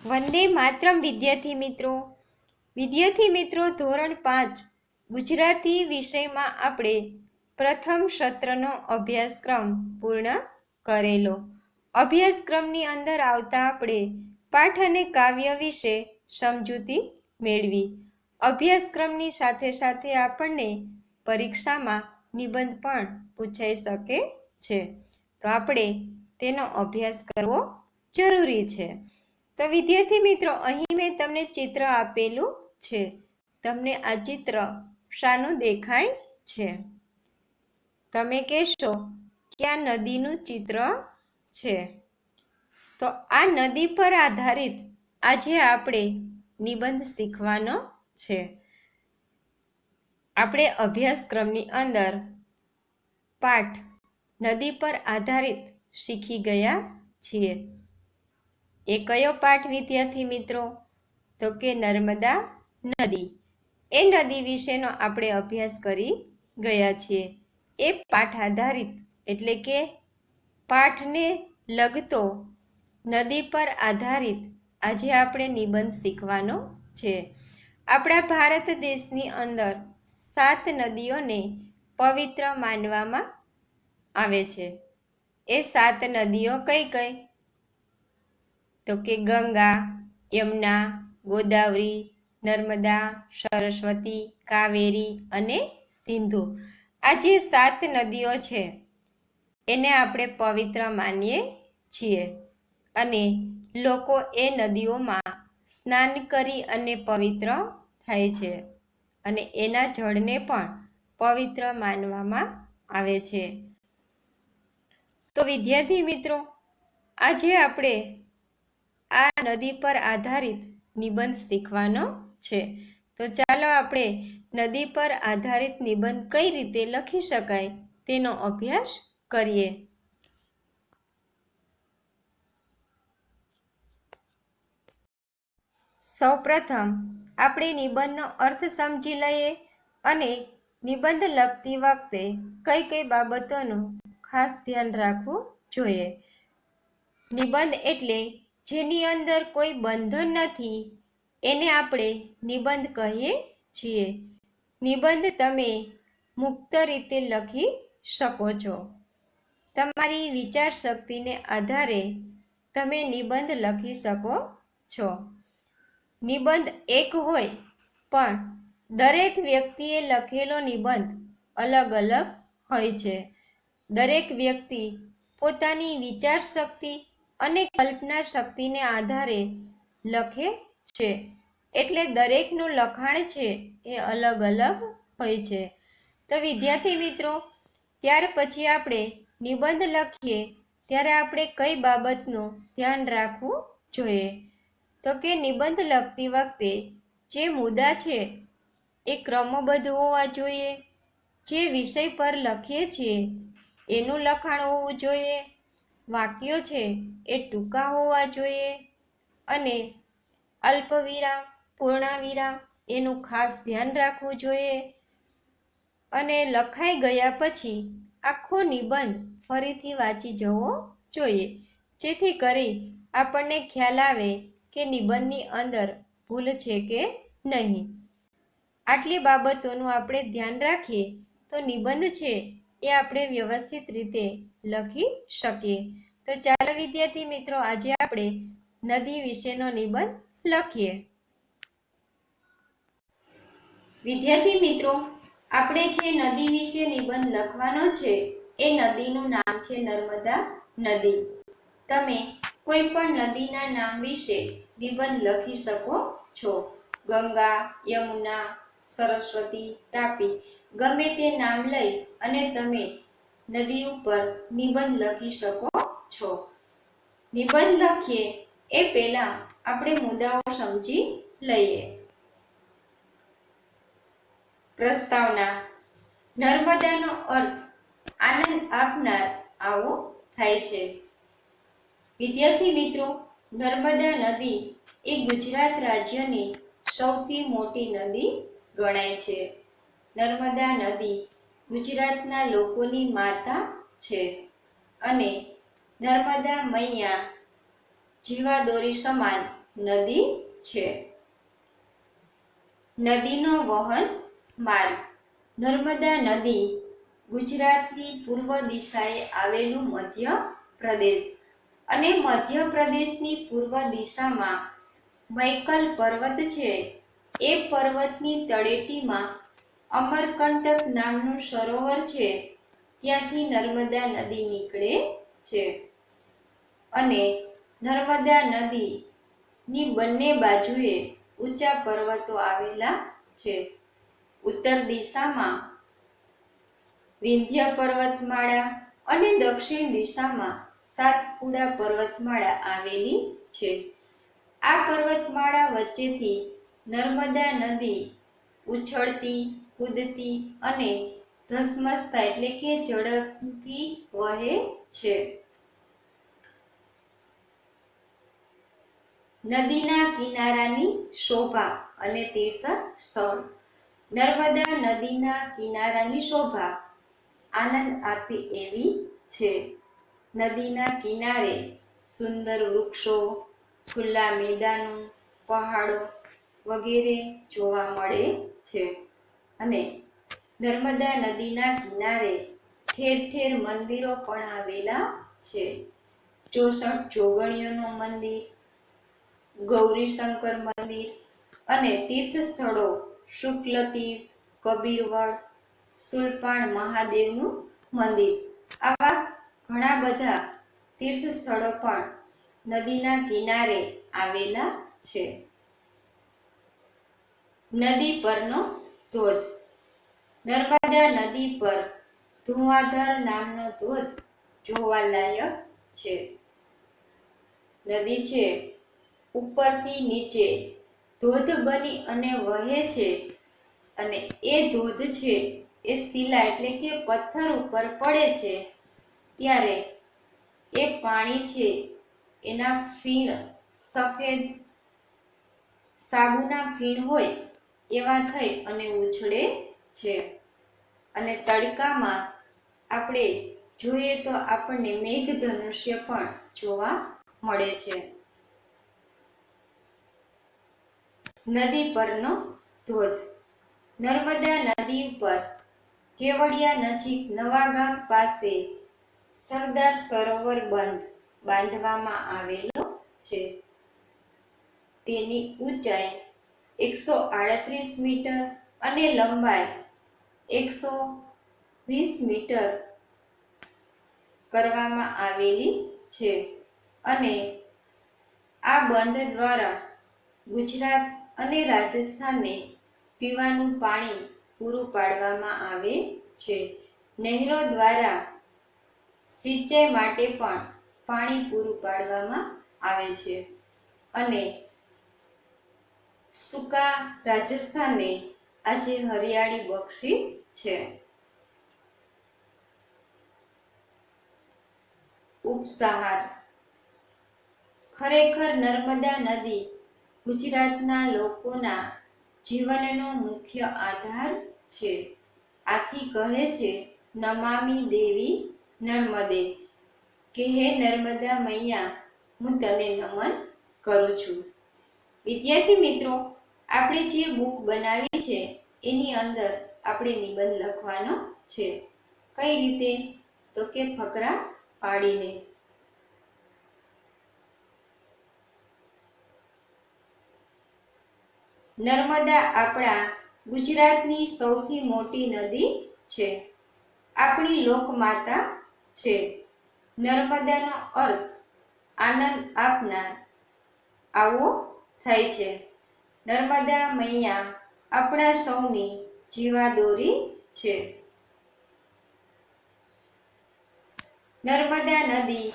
વંદે માતરમ વિદ્યાર્થી મિત્રો ધોરણ 5 ગુજરાતી વિષયમાં આપણે પ્રથમ સત્રનો અભ્યાસક્રમ પૂર્ણ કરેલો. અભ્યાસક્રમની અંદર આવતા આપણે પાઠ અને કાવ્ય વિશે સમજૂતી મેળવી. અભ્યાસક્રમની સાથે સાથે આપણને પરીક્ષામાં નિબંધ પણ પૂછાઈ શકે છે, તો આપણે તેનો અભ્યાસ કરવો જરૂરી છે. તો વિદ્યાર્થી મિત્રો, અહીં મેં તમને ચિત્ર આપેલું છે. તમને આ ચિત્ર શાનું દેખાય છે? તમે કહેશો કે આ નદીનું ચિત્ર છે. તો આ નદી પર આધારિત આજે આપણે નિબંધ શીખવાનો છે. આપણે અભ્યાસક્રમની અંદર પાઠ નદી પર આધારિત શીખી ગયા છીએ. એ કયો પાઠ વિદ્યાર્થી મિત્રો? તો કે નર્મદા નદી. એ નદી વિશેનો આપણે અભ્યાસ કરી ગયા છીએ. એ પાઠ આધારિત એટલે કે પાઠને લગતો નદી પર આધારિત આજે આપણે નિબંધ શીખવાનો છે. આપણા ભારત દેશની અંદર 7 નદીઓને પવિત્ર માનવામાં આવે છે. એ 7 નદીઓ કઈ કઈ? તો કે ગંગા, યમુના, ગોદાવરી, નર્મદા, સરસ્વતી, કાવેરી અને સિંધુ. આ જે 7 નદીઓ છે એને આપણે પવિત્ર માનીએ છીએ અને લોકો એ નદીઓમાં સ્નાન કરી અને પવિત્ર થાય છે અને એના જળને પણ પવિત્ર માનવામાં આવે છે. તો વિદ્યાર્થી મિત્રો, આજે આપણે આ નદી પર આધારિત નિબંધ શીખવાનો છે. તો ચાલો આપણે નદી પર આધારિત નિબંધ કઈ રીતે લખી શકાય તેનો અભ્યાસ કરીએ. સૌપ્રથમ આપણે નિબંધનો અર્થ સમજી લઈએ અને નિબંધ લખતી વખતે કઈ કઈ બાબતોનું ખાસ ધ્યાન રાખવું જોઈએ. નિબંધ એટલે જેની અંદર કોઈ બંધન નથી એને આપણે નિબંધ કહીએ છીએ. નિબંધ તમે મુક્ત રીતે લખી શકો છો. તમારી વિચાર શક્તિને આધારે તમે નિબંધ લખી શકો છો. નિબંધ એક હોય પણ દરેક વ્યક્તિએ લખેલો નિબંધ અલગ અલગ હોય છે. દરેક વ્યક્તિ પોતાની વિચાર શક્તિ અને કલ્પના શક્તિને આધારે લખે છે, એટલે દરેકનું લખાણ છે એ અલગ અલગ હોય છે. તો વિદ્યાર્થી મિત્રો, ત્યાર પછી આપણે નિબંધ લખીએ ત્યારે આપણે કઈ બાબતનું ધ્યાન રાખવું જોઈએ? તો કે નિબંધ લખતી વખતે જે મુદ્દા છે એ ક્રમબદ્ધ હોવા જોઈએ. જે વિષય પર લખીએ છીએ એનું લખાણ હોવું જોઈએ. વાક્યો છે એ ટૂંકા હોવા જોઈએ અને અલ્પવિરામ, પૂર્ણવિરામ એનું ખાસ ધ્યાન રાખવું જોઈએ. અને લખાઈ ગયા પછી આખો નિબંધ ફરીથી વાંચી જવો જોઈએ, જેથી કરી આપણને ખ્યાલ આવે કે નિબંધની અંદર ભૂલ છે કે નહીં. આટલી બાબતોનું આપણે ધ્યાન રાખીએ તો નિબંધ છે એ આપણે વ્યવસ્થિત રીતે લખી શકીએ. તો ચાલો વિદ્યાર્થી મિત્રો, આજે આપણે નદી વિશેનો નિબંધ લખીએ. વિદ્યાર્થી મિત્રો, આપણે જે નદી વિશે નિબંધ લખવાનો છે એ નદીનું નામ છે નર્મદા નદી. તમે કોઈ પણ નદીના નામ વિશે નિબંધ લખી શકો છો. ગંગા, યમુના, સરસ્વતી, તાપી, ગમે તે નામ લઈ અને તમે નદી ઉપર નિબંધ લખી શકો છો. નિબંધ લખીએ એ પહેલા આપણે મુદ્દાઓ સમજી લઈએ. પ્રસ્તાવના. નર્મદાનો અર્થ આનંદ આપનાર આવો થાય છે. વિદ્યાર્થી મિત્રો, નર્મદા નદી એ ગુજરાત રાજ્યની સૌથી મોટી નદી ગણાય છે. નર્મદા નદી ગુજરાતના લોકોની માતા છે અને નર્મદા મૈયા જીવાદોરી સમાન નદી છે. નદીનો વહન માર્ગ. નર્મદા નદી ગુજરાતની પૂર્વ દિશાએ આવેલું મધ્ય પ્રદેશ અને મધ્ય પ્રદેશની પૂર્વ દિશામાં મૈકલ પર્વત છે. એ પર્વતની તળેટીમાં અમરકંટક નામનું સરોવર છે. ત્યાંથી નર્મદા નદી નીકળે છે અને નર્મદા નદીની બંને બાજુએ ઊંચા પર્વતો આવેલા છે. ઉત્તર દિશામાં વિંધ્ય પર્વતમાળા અને દક્ષિણ દિશામાં સાતપુડા પર્વતમાળા આવેલી છે. આ પર્વતમાળા વચ્ચેથી નર્મદા નદી ઉછળતી, કૂદતી અને ધસમસતા એટલે કે ઝડપથી વહે છે. નદીના કિનારાની શોભા અને તીર્થ સ્થળ. નર્મદા નદીના કિનારાની શોભા આનંદ આપે એવી છે. નદીના કિનારે સુંદર વૃક્ષો, ખુલ્લા મેદાનો, પહાડો વગેરે જોવા મળે છે અને નર્મદા નદીના કિનારે ઠેર ઠેર મંદિરો પણ આવેલા છે. 64 જોગણીઓનું મંદિર, ગૌરીશંકર મંદિર અને તીર્થ સ્થળો શુક્લતીર્થ, કબીરવડ, સુલપાણ મહાદેવનું મંદિર, આવા ઘણા બધા તીર્થ સ્થળો પણ નદીના કિનારે આવેલા છે. નદી પરનો ધોધ. નર્મદા નદી પર ધુઆધાર નામનો ધોધ જોવાલાયક છે. નદી છે ઉપરથી નીચે ધોધ બની અને વહે છે અને એ ધોધ છે એ શિલા એટલે કે પથ્થર ઉપર પડે છે ત્યારે એ પાણી છે એના ફીણ સફેદ સાબુના ફીણ હોય એવા થઈ અને ઉછળે છે અને તડકામાં આપણે જોઈએ તો આપણને મેઘધનુષ્ય પણ જોવા મળે છે. નદી પરનો ધોધ. નર્મદા નદી ઉપર કેવડિયા નજીક નવાગામ પાસે સરદાર સરોવર બંધ બાંધવામાં આવેલો છે. તેની ઊંચાઈ 138 મીટર અને લંબાઈ 120 મીટર કરવામાં આવેલી છે અને આ બંધ દ્વારા ગુજરાત અને રાજસ્થાનને પીવાનું પાણી પૂરું પાડવામાં આવે છે. નહેરો દ્વારા સિંચાઈ માટે પણ પાણી પૂરું પાડવામાં આવે છે અને સૂકા રાજસ્થાનને આજે હરિયાળી બક્ષી છે. ઉપસહાર. ખરેખર નર્મદા નદી ગુજરાતના લોકોના જીવનનો મુખ્ય આધાર છે. આથી કહે છે નમામિ દેવી નર્મદે, કે હે નર્મદા મૈયા, હું તને નમન કરું છું. વિદ્યાર્થી મિત્રો, આપણે જે બુક બનાવી છે એની અંદર આપણે નિબંધ લખવાનો છે. કઈ રીતે? તો કે ફકરા પાડીને. નર્મદા આપણા ગુજરાતની સૌથી મોટી નદી છે. આપણી લોકમાતા છે. નર્મદાનો અર્થ આનંદ આપનાર આવો થાય છે. નર્મદા મૈયા આપણા સૌની જીવાદોરી છે. નર્મદા નદી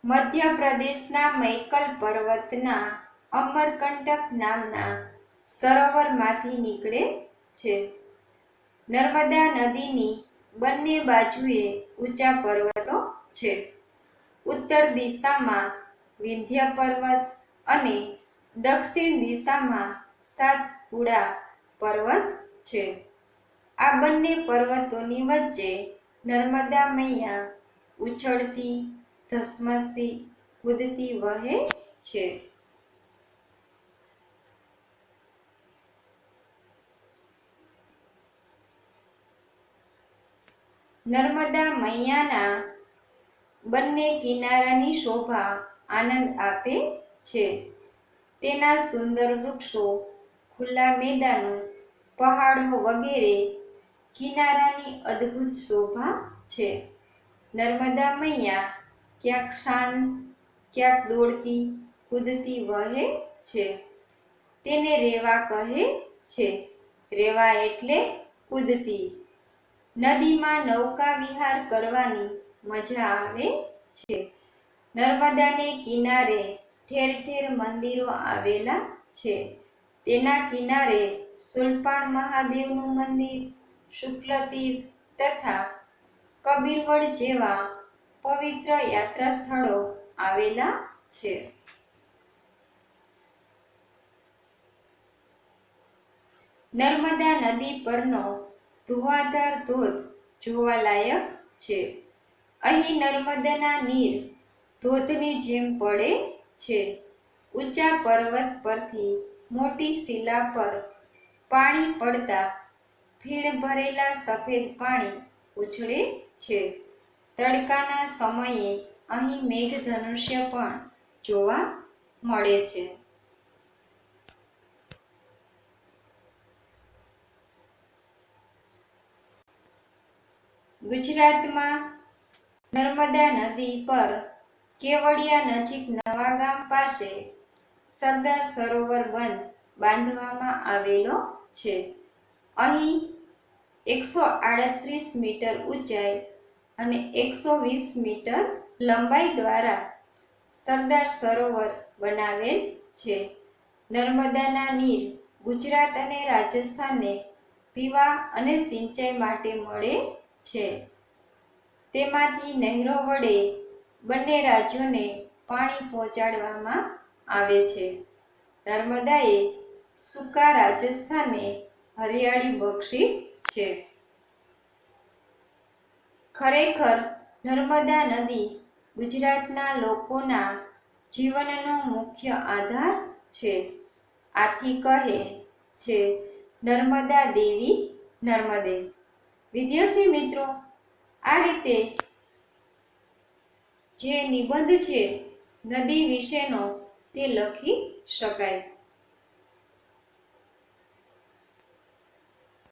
મધ્ય પ્રદેશના મૈકલ પર્વતના અમરકંટક નામના સરોવરમાંથી નીકળે છે. નર્મદા નદીની બંને બાજુએ ઊંચા પર્વતો છે. ઉત્તર દિશામાં વિંધ્ય પર્વત અને દક્ષિણ દિશામાં સાતપુડા પર્વત છે. આ બંને પર્વતોની વચ્ચે નર્મદા મૈયા ઉછળતી, ધસમસતી, કૂદતી વહે છે. નર્મદા મૈયાના બંને કિનારાની શોભા આનંદ આપે છે. તેના સુંદર વૃક્ષો, ખુલ્લા મેદાનો, પહાડો વગેરે કિનારાની અદ્ભુત શોભા છે. નર્મદા મૈયા ક્યાંક શાંત, ક્યાંક દોડતી કૂદતી વહે છે. તેને રેવા કહે છે. રેવા એટલે કૂદતી. નદીમાં નૌકા વિહાર કરવાની મજા આવે છે. નર્મદાને કિનારે ઠેર ઠેર મંદિરો આવેલા છે. તેના કિનારે સુલપાણ મહાદેવનું મંદિર, શુક્લતીર્થ તથા કબીરવડ જેવા પવિત્ર યાત્રા સ્થળો આવેલા છે. નર્મદા નદી પરનો ધુવાધાર ધોધ જોવાલાયક છે. અહીં નર્મદાના નીર ધોધની જેમ પડે છે. ઊંચા પર્વત પરથી મોટી શિલા પર પાણી પડતા ફીણ ભરેલા સફેદ પાણી ઉછળે છે. તડકાના સમયે અહીં મેઘધનુષ્ય પણ જોવા મળે છે. ગુજરાતમાં નર્મદા નદી પર કેવડિયા નજીક નવાગામ પાસે સરદાર સરોવર બંધ બાંધવામાં આવેલો છે. અહીં 138 મીટર ઊંચાઈ અને 120 મીટર લંબાઈ દ્વારા સરદાર સરોવર બનાવેલ છે. નર્મદાના નીર ગુજરાત અને રાજસ્થાનને પીવા અને સિંચાઈ માટે મળે છે. તેમાંથી નહેરો વડે બંને રાજ્યોને પાણી પહોંચાડવામાં આવે છે. નર્મદાએ સૂકા રાજસ્થાનને હરિયાળી બક્ષી છે. ખરેખર નર્મદા નદી ગુજરાતના લોકોના જીવનનો મુખ્ય આધાર છે. આથી કહે છે નર્મદા દેવી નર્મદે. વિદ્યાર્થી મિત્રો, આ રીતે જે નિબંધ છે નદી વિશેનો તે લખી શકાય.